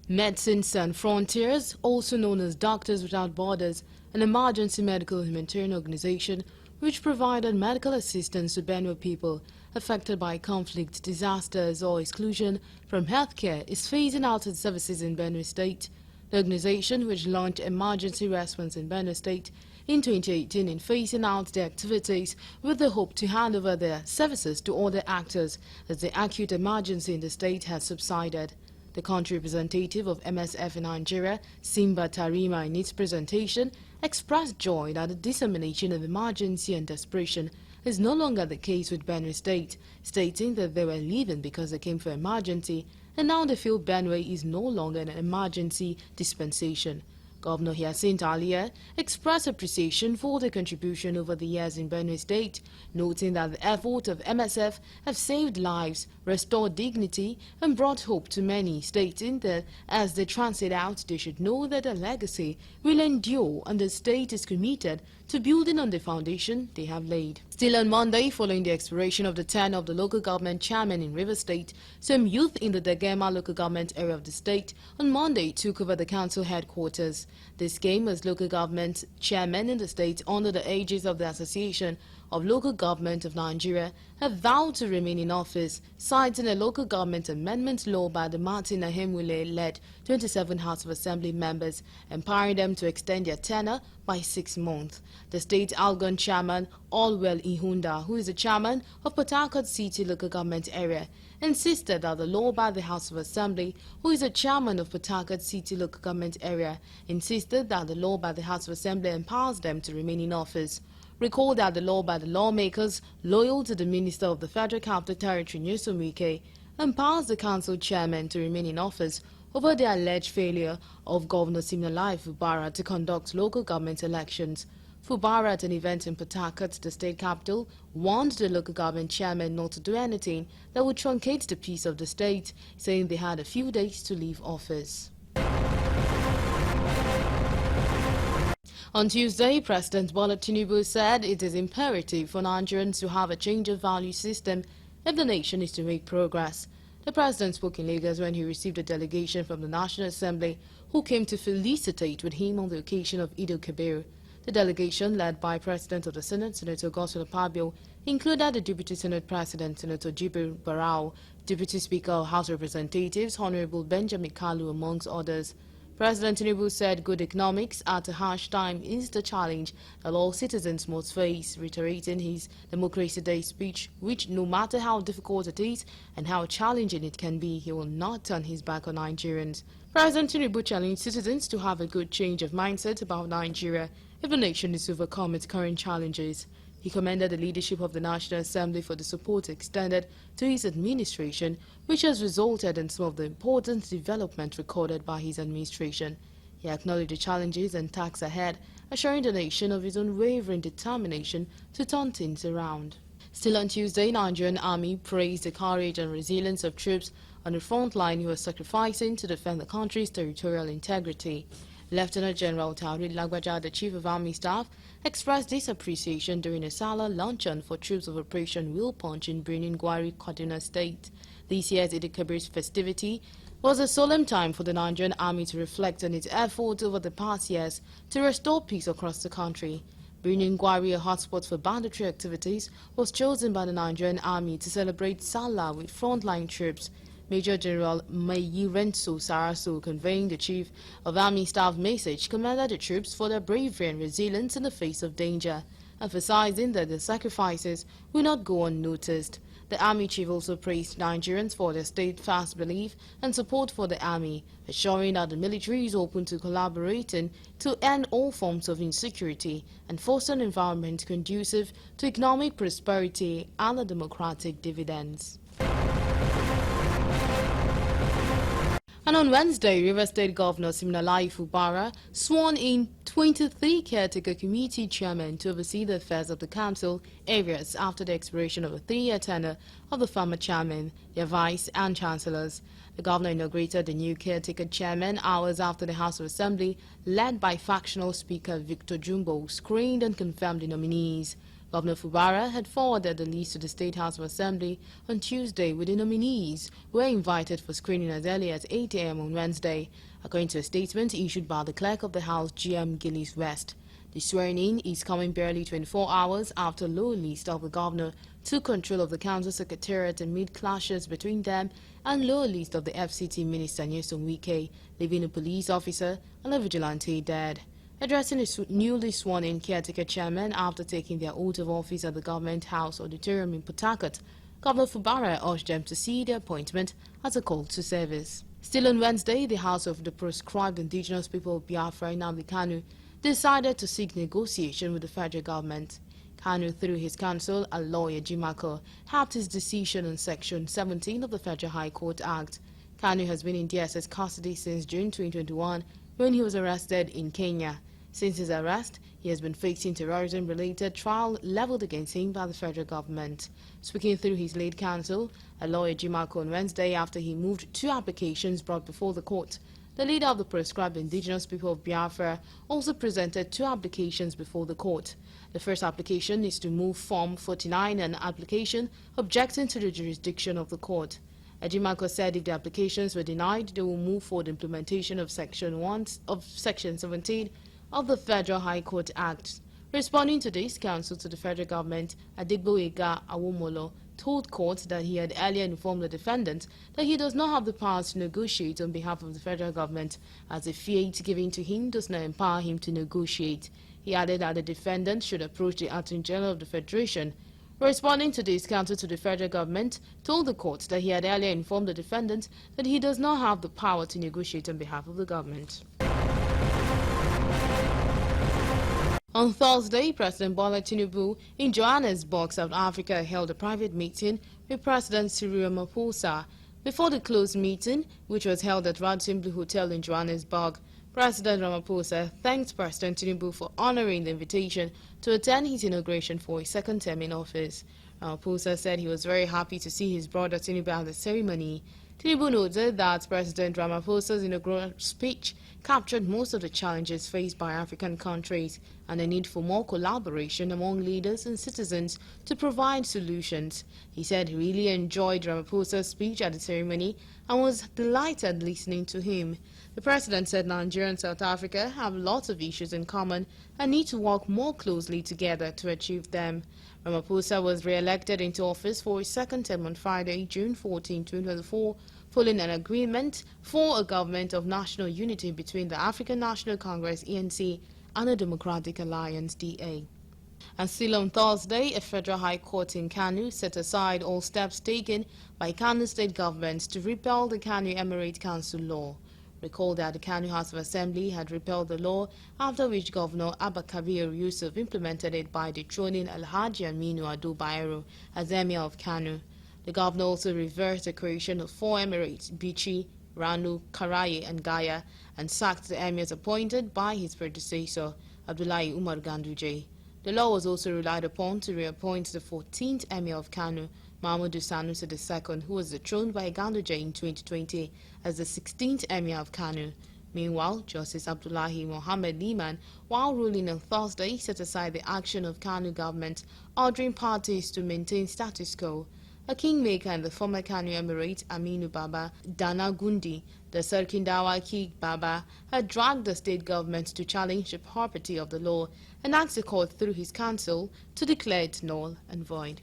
Medicine Sans Frontiers, also known as Doctors Without Borders, an emergency medical humanitarian organization which provided medical assistance to Benue people affected by conflict, disasters or exclusion from healthcare, is phasing out its services in Benue State. The organization, which launched emergency response in Benue State in 2018, in phasing out their activities with the hope to hand over their services to other actors as the acute emergency in the state has subsided. The country representative of MSF in Nigeria, Simba Tarima, in its presentation, expressed joy that the dissemination of emergency and desperation is no longer the case with Benue State, stating that they were leaving because they came for emergency, and now they feel Benue is no longer an emergency dispensation. Governor Hyacinthe Alia expressed appreciation for the contribution over the years in Benue State, noting that the efforts of MSF have saved lives, restored dignity, and brought hope to many, stating that as they transit out, they should know that their legacy will endure and the state is committed to building on the foundation they have laid. Still on Monday, following the expiration of the term of the local government chairman in Rivers State, some youth in the Dagema local government area of the state on Monday took over the council headquarters. This came as local government chairmen in the state under the aegis of the Association of Local Government of Nigeria have vowed to remain in office, citing a local government amendment law by the Martin Ahemwule-led 27 House of Assembly members, empowering them to extend their tenure by 6 months. The state Algon chairman, Allwell Ihunda, who is the chairman of Port Harcourt City local government area, insisted that the law by the House of Assembly, who is the chairman of Port Harcourt City local government area, insisted that the law by the House of Assembly empowers them to remain in office. Recall that the law by the lawmakers, loyal to the Minister of the Federal Capital Territory, Nyesom Wike, empowers the council chairman to remain in office over the alleged failure of Governor Siminalayi Fubara to conduct local government elections. Fubara, at an event in Port Harcourt, the state capital, warned the local government chairman not to do anything that would truncate the peace of the state, saying they had a few days to leave office. On Tuesday, President Bola Tinubu said it is imperative for Nigerians to have a change of value system if the nation is to make progress. The president spoke in Lagos when he received a delegation from the National Assembly who came to felicitate with him on the occasion of Eid al-Kabir. The delegation, led by President of the Senate, Senator Godswill Akpabio, included the Deputy Senate President, Senator Jibril Barau, Deputy Speaker of House of Representatives, Honorable Benjamin Kalu, amongst others. President Tinubu said good economics at a harsh time is the challenge that all citizens must face, reiterating his Democracy Day speech, which no matter how difficult it is and how challenging it can be, he will not turn his back on Nigerians. President Tinubu challenged citizens to have a good change of mindset about Nigeria if the nation is to overcome its current challenges. He commended the leadership of the National Assembly for the support extended to his administration, which has resulted in some of the important developments recorded by his administration. He acknowledged the challenges and tasks ahead, assuring the nation of his unwavering determination to turn things around. Still on Tuesday, Nigerian Army praised the courage and resilience of troops on the front line who are sacrificing to defend the country's territorial integrity. Lieutenant General Taoreed Lagbaja, the Chief of Army Staff, expressed this appreciation during a Salah luncheon for troops of Operation Wheel Punch in Birnin Gwari, Kaduna State. This year's Eid al-Kabir's festivity was a solemn time for the Nigerian Army to reflect on its efforts over the past years to restore peace across the country. Birnin Gwari, a hotspot for banditry activities, was chosen by the Nigerian Army to celebrate Salah with frontline troops. Major General Mayi Renso Saraso, conveying the Chief of Army Staff message, commended the troops for their bravery and resilience in the face of danger, emphasizing that their sacrifices will not go unnoticed. The Army Chief also praised Nigerians for their steadfast belief and support for the Army, assuring that the military is open to collaborating to end all forms of insecurity and foster an environment conducive to economic prosperity and the democratic dividends. And on Wednesday, Rivers State Governor Siminalayi Fubara sworn in 23 caretaker committee chairmen to oversee the affairs of the council areas after the expiration of a 3-year tenure of the former chairman, their vice and chancellors. The governor inaugurated the new caretaker chairman hours after the House of Assembly, led by factional Speaker Victor Jumbo, screened and confirmed the nominees. Governor Fubara had forwarded the list to the State House of Assembly on Tuesday, with the nominees who were invited for screening as early as 8 a.m. on Wednesday, according to a statement issued by the Clerk of the House, G.M. Gillies West. The swearing-in is coming barely 24 hours after low list of the governor took control of the council secretariat amid clashes between them and low list of the FCT minister Nyesom Wike, leaving a police officer and a vigilante dead. Addressing the newly sworn-in caretaker chairman after taking their oath of office at the Government House Auditorium in Port Harcourt, Governor Fubara urged them to see the appointment as a call to service. Still on Wednesday, the House of the Proscribed Indigenous People of Biafra, Nnamdi Kanu, decided to seek negotiation with the federal government. Kanu, through his counsel, a lawyer Jimako, helped his decision on Section 17 of the Federal High Court Act. Kanu has been in DSS custody since June 2021 when he was arrested in Kenya. Since his arrest, he has been facing terrorism-related trial leveled against him by the federal government. Speaking through his lead counsel, a lawyer Jimako, on Wednesday after he moved 2 applications brought before the court, the leader of the Proscribed Indigenous People of Biafra also presented 2 applications before the court. The first application is to move Form 49, an application objecting to the jurisdiction of the court. Ejimako said if the applications were denied, they will move for the implementation of Section 17 of the Federal High Court Act. Responding to this, counsel to the federal government, Adigboyega Awomolo, told court that he had earlier informed the defendant that he does not have the power to negotiate on behalf of the federal government, as the fiat given to him does not empower him to negotiate. He added that the defendant should approach the Attorney General of the Federation. Responding to this, counsel to the federal government told the court that he had earlier informed the defendant that he does not have the power to negotiate on behalf of the government. On Thursday, President Bola Tinubu in Johannesburg, South Africa, held a private meeting with President Cyril Ramaphosa. Before the closed meeting, which was held at Radisson Blu Hotel in Johannesburg, President Ramaphosa thanked President Tinubu for honoring the invitation to attend his inauguration for his second term in office. Ramaphosa said he was very happy to see his brother Tinubu at the ceremony. Tinubu noted that President Ramaphosa's inaugural speech captured most of the challenges faced by African countries and the need for more collaboration among leaders and citizens to provide solutions. He said he really enjoyed Ramaphosa's speech at the ceremony and was delighted listening to him. The president said Nigeria and South Africa have lots of issues in common and need to work more closely together to achieve them. Ramaphosa was re-elected into office for his second term on Friday, June 14, 2024, following an agreement for a government of national unity between the African National Congress (ANC) and the Democratic Alliance (DA). And still on Thursday, a federal high court in Kanu set aside all steps taken by Kanu state government to repeal the Kanu Emirate Council law. Recall that the Kanu House of Assembly had repealed the law, after which Governor Abba Kabir Yusuf implemented it by dethroning Alhaji Aminu Ado Bayero as Emir of Kanu. The governor also reversed the creation of 4 emirates, Bichi, Ranu, Karaye and Gaya, and sacked the emirs appointed by his predecessor, Abdullahi Umar Ganduje. The law was also relied upon to reappoint the 14th emir of Kanu, Mahmoud Sanusi II, who was dethroned by Ganduje in 2020 as the 16th emir of Kanu. Meanwhile, Justice Abdullahi Mohammed Liman, while ruling on Thursday, set aside the action of Kanu government, ordering parties to maintain status quo. A kingmaker in the former Kanu Emirate, Aminu Baba Dana Gundi, the Sarkindawa King Baba, had dragged the state government to challenge the property of the law and asked the court through his counsel to declare it null and void.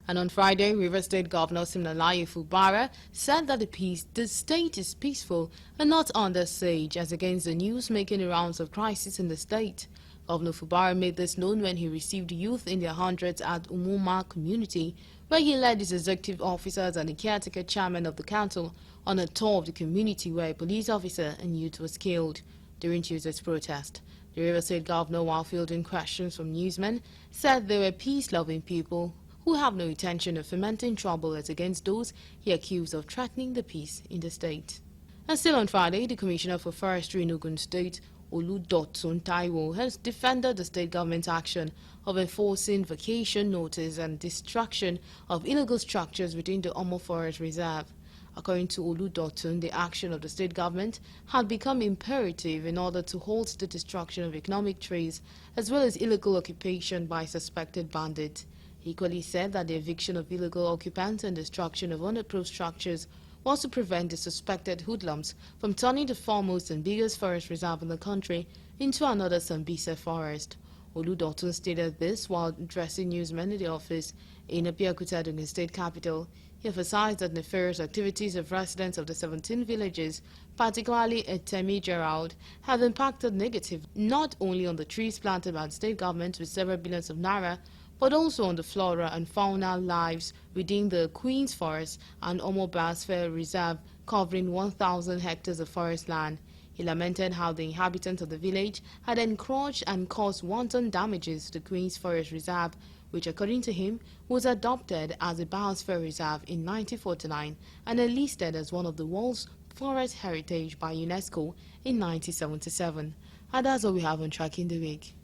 And on Friday, Rivers State Governor Siminalayi Fubara said that the state is peaceful and not under siege, as against the news making the rounds of crisis in the state. Governor Fubara made this known when he received youth in their hundreds at Umuma community, where he led his executive officers and the caretaker chairman of the council on a tour of the community where a police officer and youth was killed during Tuesday's protest. The Rivers State Governor, while fielding questions from newsmen, said they were peace-loving people who have no intention of fomenting trouble as against those he accused of threatening the peace in the state. And still on Friday, the Commissioner for Forestry in Ogun State, Oludotun Taiwo, has defended the state government's action of enforcing vacation notice and destruction of illegal structures within the Omo Forest Reserve. According to Olu Dotun, the action of the state government had become imperative in order to halt the destruction of economic trees as well as illegal occupation by suspected bandits. He equally said that the eviction of illegal occupants and destruction of unapproved structures was to prevent the suspected hoodlums from turning the foremost and biggest forest reserve in the country into another Sambisa forest. Olu Dotun stated this while addressing newsmen in the office in Abeokuta, the state capital. He emphasized that nefarious activities of residents of the 17 villages, particularly at Temi Gerald, have impacted negatively not only on the trees planted by the state government with several billions of naira, but also on the flora and fauna lives within the Queen's Forest and Omo Biosphere Reserve, covering 1,000 hectares of forest land. He lamented how the inhabitants of the village had encroached and caused wanton damages to the Queen's Forest Reserve, which according to him was adopted as a biosphere reserve in 1949 and enlisted as one of the world's forest heritage by UNESCO in 1977. And that's all we have on Tracking the Week.